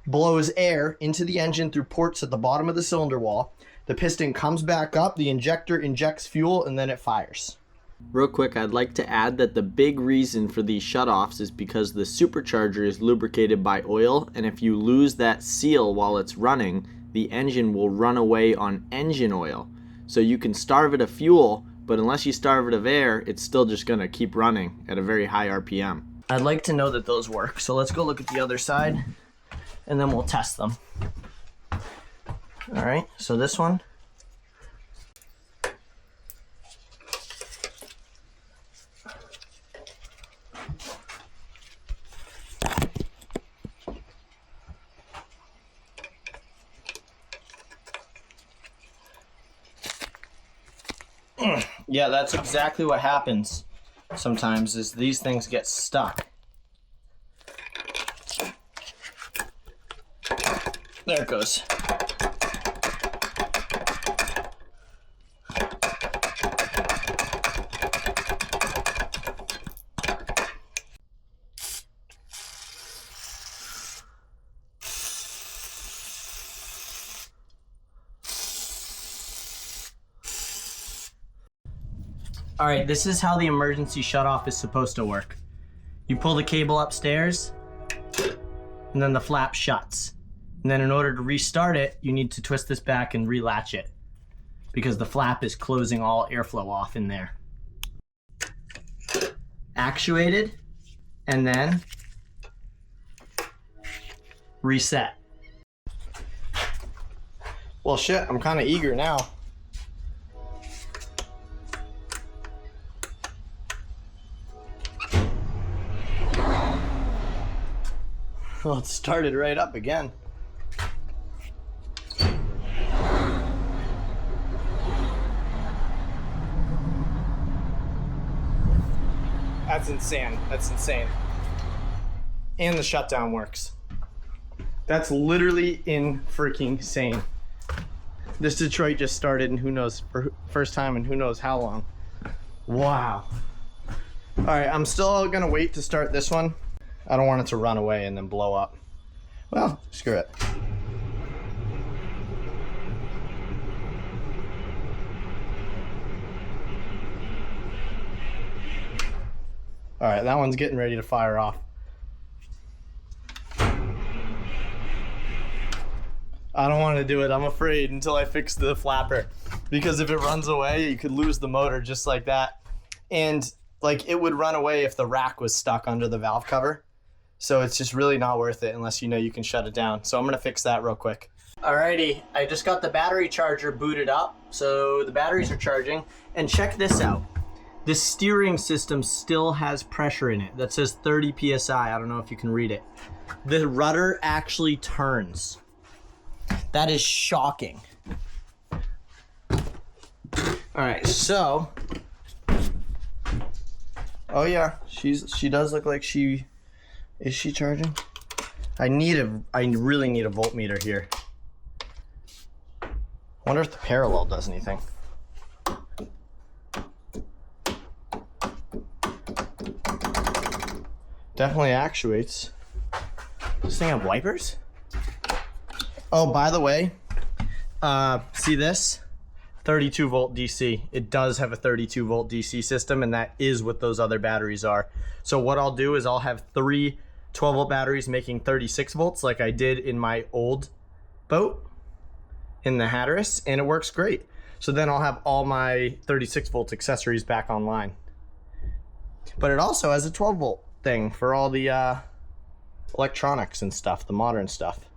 blows air into the engine through ports at the bottom of the cylinder wall. The piston comes back up, the injector injects fuel, and then it fires. Real quick, I'd like to add that the big reason for these shutoffs is because the supercharger is lubricated by oil, and if you lose that seal while it's running, the engine will run away on engine oil. So you can starve it of fuel, but unless you starve it of air, it's still just gonna keep running at a very high RPM. I'd like to know that those work, so let's go look at the other side, and then we'll test them. All right, so this one. Yeah, that's exactly what happens sometimes, is these things get stuck. There it goes. All right, this is how the emergency shutoff is supposed to work. You pull the cable upstairs, and then the flap shuts. And then in order to restart it, you need to twist this back and relatch it, because the flap is closing all airflow off in there. Actuated, and then reset. Well, shit, I'm kind of eager now. Well, it started right up again. That's insane. That's insane. And the shutdown works. That's literally freaking insane. This Detroit just started, and who knows, for first time and who knows how long. Wow. All right, I'm still gonna wait to start this one. I don't want it to run away and then blow up. Well, screw it. All right, that one's getting ready to fire off. I don't want to do it. I'm afraid until I fix the flapper, because if it runs away, you could lose the motor just like that. And like, it would run away if the rack was stuck under the valve cover. So it's just really not worth it unless you know you can shut it down. So I'm gonna fix that real quick. Alrighty, I just got the battery charger booted up, so the batteries are charging. And check this out. This steering system still has pressure in it that says 30 PSI. I don't know if you can read it. The rudder actually turns. That is shocking. Alright, so. Oh yeah, she does look like she. Is she charging? I really need a voltmeter here. Wonder if the parallel does anything. Definitely actuates. Does this thing have wipers? Oh, by the way, see this? 32 volt DC. It does have a 32 volt DC system, and that is what those other batteries are. So what I'll do is I'll have 3 12 volt batteries making 36 volts like I did in my old boat in the Hatteras, and it works great. So then I'll have all my 36 volt accessories back online. But it also has a 12 volt thing for all the electronics and stuff, the modern stuff.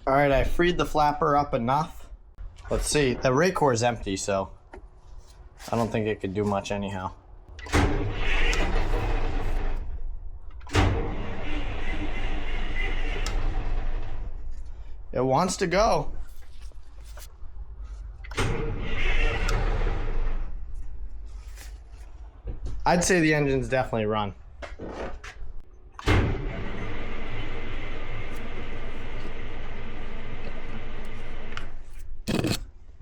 All right, I freed the flapper up enough. Let's see, the Raycor is empty, so I don't think it could do much anyhow. It wants to go. I'd say the engine's definitely run.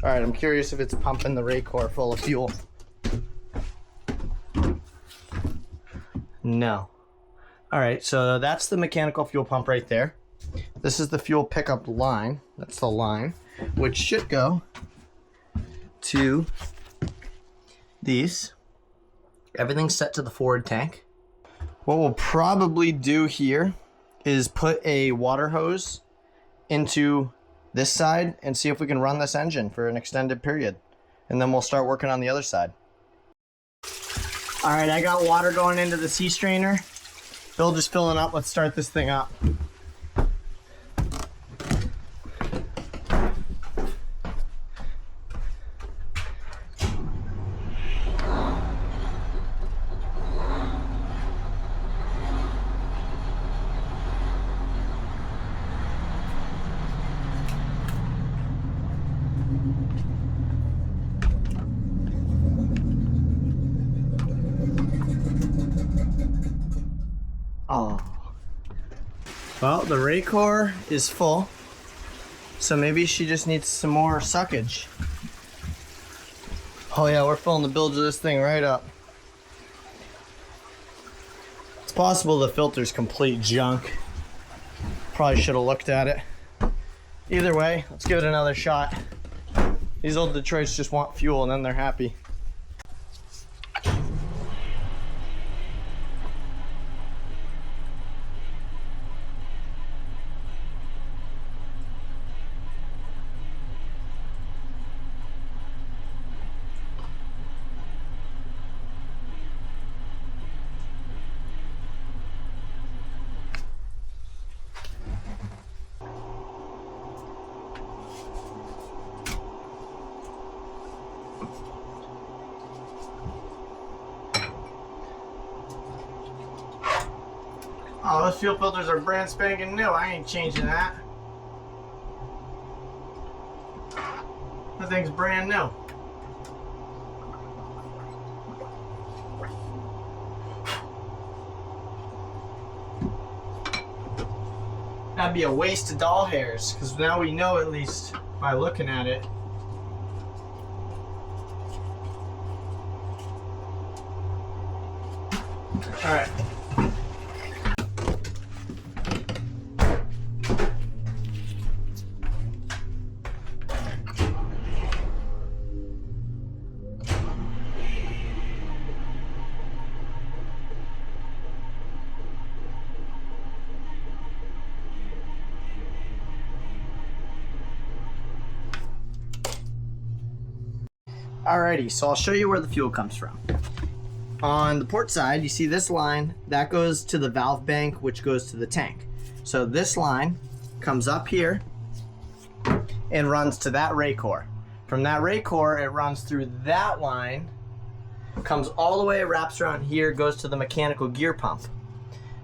All right, I'm curious if it's pumping the Raycor full of fuel. No. All right, so that's the mechanical fuel pump right there. This is the fuel pickup line. That's the line, which should go to these. Everything's set to the forward tank. What we'll probably do here is put a water hose into this side and see if we can run this engine for an extended period. And then we'll start working on the other side. All right, I got water going into the sea strainer. Bilge is filling up. Let's start this thing up. Oh. Well, the Raycor is full, so maybe she just needs some more suckage. Oh yeah, we're filling the bilge of this thing right up. It's possible the filter's complete junk. Probably should have looked at it. Either way, let's give it another shot. These old Detroits just want fuel and then they're happy. Oh, those fuel filters are brand spanking new. I ain't changing that. That thing's brand new. That'd be a waste of doll hairs, because now we know at least by looking at it. All right. Alrighty, so I'll show you where the fuel comes from. On the port side, you see this line, that goes to the valve bank, which goes to the tank. So this line comes up here, and runs to that ray core. From that ray core, it runs through that line, comes all the way, wraps around here, goes to the mechanical gear pump.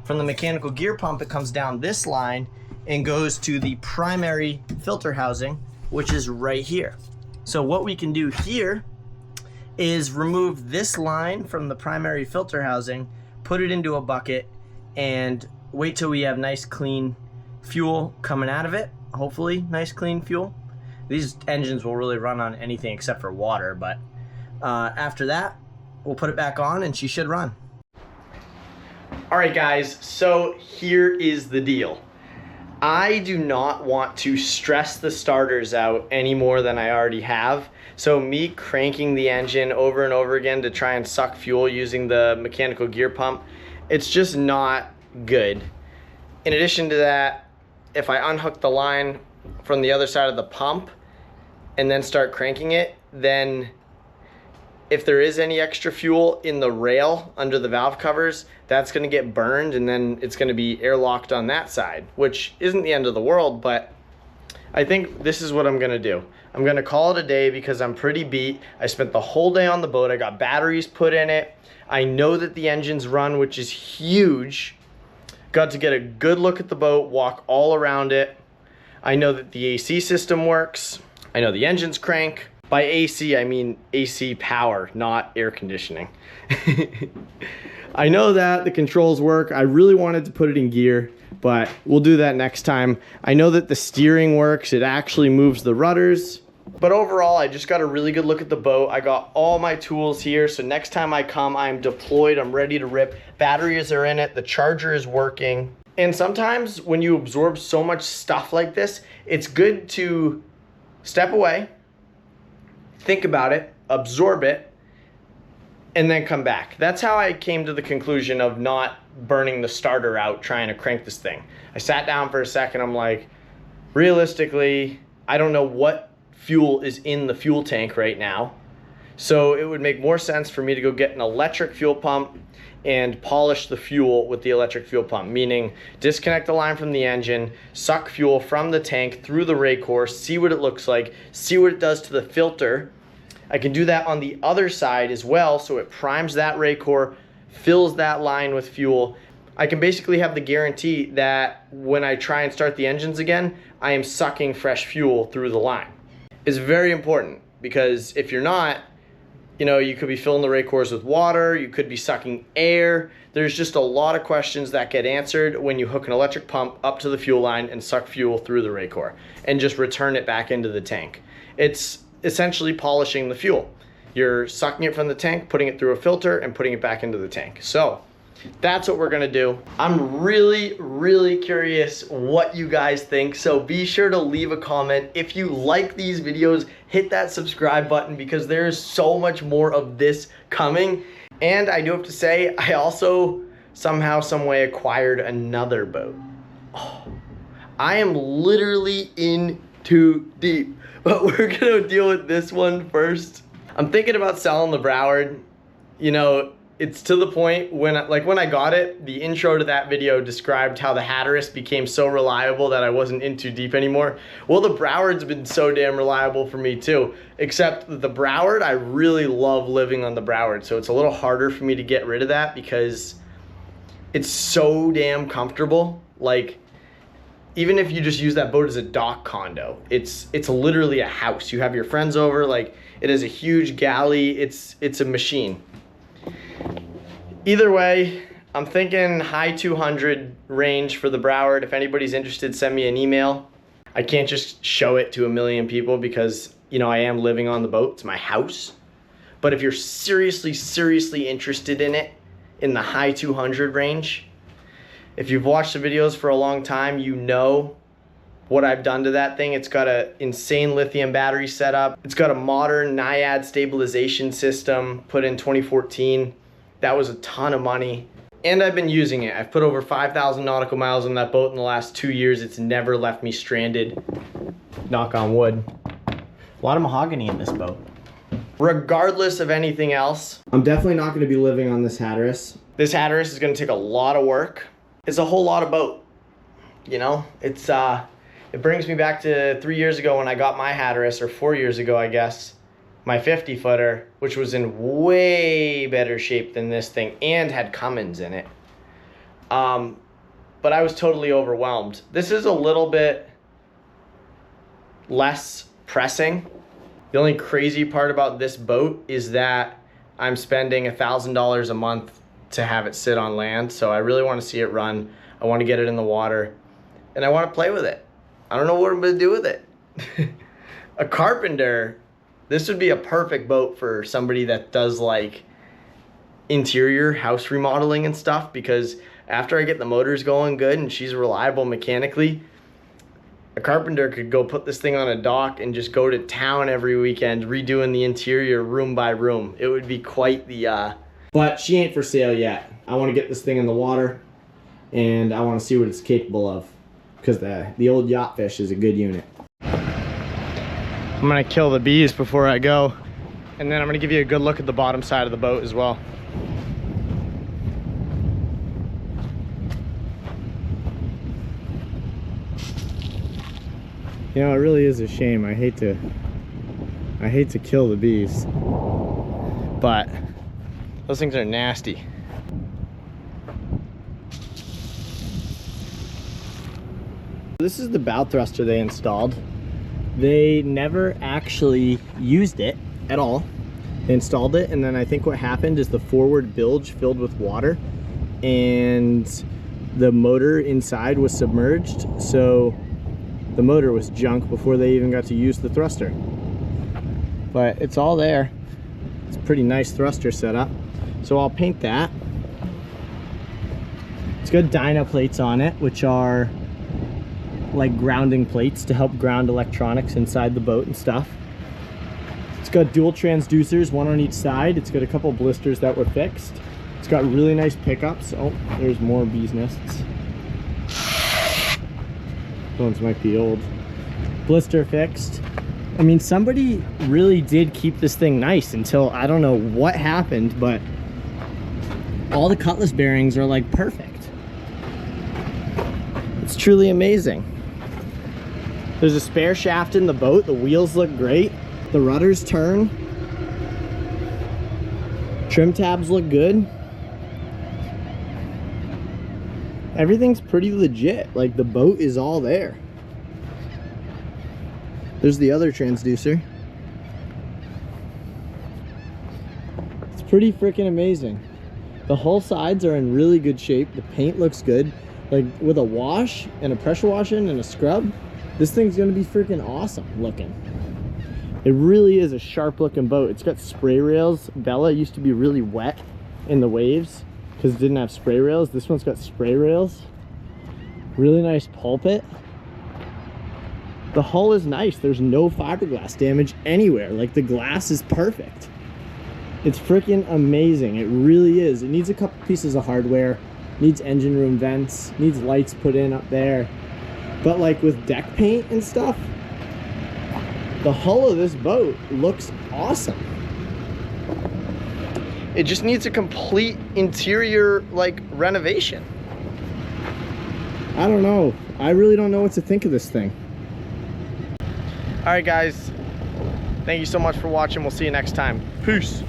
From the mechanical gear pump, it comes down this line and goes to the primary filter housing, which is right here. So what we can do here is remove this line from the primary filter housing, put it into a bucket, and wait till we have nice clean fuel coming out of it. Hopefully nice clean fuel. These engines will really run on anything except for water, but after that, we'll put it back on and she should run. All right guys, so here is the deal. I do not want to stress the starters out any more than I already have. So me cranking the engine over and over again to try and suck fuel using the mechanical gear pump, it's just not good. In addition to that, if I unhook the line from the other side of the pump and then start cranking it, then if there is any extra fuel in the rail under the valve covers, that's gonna get burned and then it's gonna be airlocked on that side, which isn't the end of the world, but I think this is what I'm gonna do. I'm gonna call it a day because I'm pretty beat. I spent the whole day on the boat. I got batteries put in it. I know that the engines run, which is huge. Got to get a good look at the boat, walk all around it. I know that the AC system works. I know the engines crank. By AC, I mean AC power, not air conditioning. I know that the controls work. I really wanted to put it in gear, but we'll do that next time. I know that the steering works. It actually moves the rudders. But overall, I just got a really good look at the boat. I got all my tools here, so next time I come, I'm deployed, I'm ready to rip. Batteries are in it, the charger is working. And sometimes when you absorb so much stuff like this, it's good to step away, think about it, absorb it, and then come back. That's how I came to the conclusion of not burning the starter out trying to crank this thing. I sat down for a second, I'm like, realistically, I don't know what fuel is in the fuel tank right now. So it would make more sense for me to go get an electric fuel pump and polish the fuel with the electric fuel pump, meaning disconnect the line from the engine, suck fuel from the tank through the ray core, see what it looks like, see what it does to the filter. I can do that on the other side as well, so it primes that ray core, fills that line with fuel. I can basically have the guarantee that when I try and start the engines again, I am sucking fresh fuel through the line. It's very important because if you're not, you know, you could be filling the ray cores with water, you could be sucking air. There's just a lot of questions that get answered when you hook an electric pump up to the fuel line and suck fuel through the ray core and just return it back into the tank. It's essentially polishing the fuel. You're sucking it from the tank, putting it through a filter and putting it back into the tank. So that's what we're gonna do. I'm really, really curious what you guys think, so be sure to leave a comment. If you like these videos, hit that subscribe button because there is so much more of this coming. And I do have to say, I also somehow, some way acquired another boat. Oh, I am literally in too deep, but we're gonna deal with this one first. I'm thinking about selling the Broward. You know, it's to the point when I got it, the intro to that video described how the Hatteras became so reliable that I wasn't in too deep anymore. Well, the Broward's been so damn reliable for me too, except the Broward, I really love living on the Broward, so it's a little harder for me to get rid of that because it's so damn comfortable. Like, even if you just use that boat as a dock condo, it's literally a house. You have your friends over, like, it is a huge galley, it's a machine. Either way, I'm thinking high 200 range for the Broward. If anybody's interested, send me an email. I can't just show it to a million people because, you know, I am living on the boat. It's my house. But if you're seriously, seriously interested in it, in the high 200 range, if you've watched the videos for a long time, you know what I've done to that thing. It's got an insane lithium battery setup. It's got a modern NIAD stabilization system put in 2014. That was a ton of money. And I've been using it. I've put over 5,000 nautical miles on that boat in the last 2 years. It's never left me stranded. Knock on wood. A lot of mahogany in this boat. Regardless of anything else, I'm definitely not gonna be living on this Hatteras. This Hatteras is gonna take a lot of work. It's a whole lot of boat. You know, it's It brings me back to 3 years ago when I got my Hatteras, or 4 years ago, I guess, my 50 footer, which was in way better shape than this thing and had Cummins in it. But I was totally overwhelmed. This is a little bit less pressing. The only crazy part about this boat is that I'm spending $1,000 a month to have it sit on land. So I really want to see it run. I want to get it in the water and I want to play with it. I don't know what I'm going to do with it. A carpenter, this would be a perfect boat for somebody that does like interior house remodeling and stuff, because after I get the motors going good and she's reliable mechanically, a carpenter could go put this thing on a dock and just go to town every weekend redoing the interior room by room. It would be quite the but she ain't for sale yet. I want to get this thing in the water and I want to see what it's capable of, because the old yacht fish is a good unit. I'm gonna kill the bees before I go, and then I'm gonna give you a good look at the bottom side of the boat as well. You know, it really is a shame. I hate to kill the bees, but those things are nasty. This is the bow thruster they installed. They never actually used it at all. They installed it, and then I think what happened is the forward bilge filled with water and the motor inside was submerged, so the motor was junk before they even got to use the thruster. But it's all there. It's a pretty nice thruster setup. So I'll paint that. It's got dyno plates on it, which are like grounding plates to help ground electronics inside the boat and stuff. It's got dual transducers, one on each side. It's got a couple blisters that were fixed. It's got really nice pickups. Oh, there's more bees nests. Those ones might be old. Blister fixed. I mean, somebody really did keep this thing nice until I don't know what happened, but all the cutlass bearings are like perfect. It's truly amazing. There's a spare shaft in the boat. The wheels look great. The rudders turn. Trim tabs look good. Everything's pretty legit. Like, the boat is all there. There's the other transducer. It's pretty freaking amazing. The hull sides are in really good shape. The paint looks good. Like, with a wash and a pressure washing and a scrub, this thing's gonna be freaking awesome looking. It really is a sharp looking boat. It's got spray rails. Bella used to be really wet in the waves because it didn't have spray rails. This one's got spray rails. Really nice pulpit. The hull is nice. There's no fiberglass damage anywhere. Like, the glass is perfect. It's freaking amazing. It really is. It needs a couple pieces of hardware. Needs engine room vents. Needs lights put in up there. But like with deck paint and stuff, the hull of this boat looks awesome. It just needs a complete interior like renovation. I don't know. I really don't know what to think of this thing. All right, guys. Thank you so much for watching. We'll see you next time. Peace.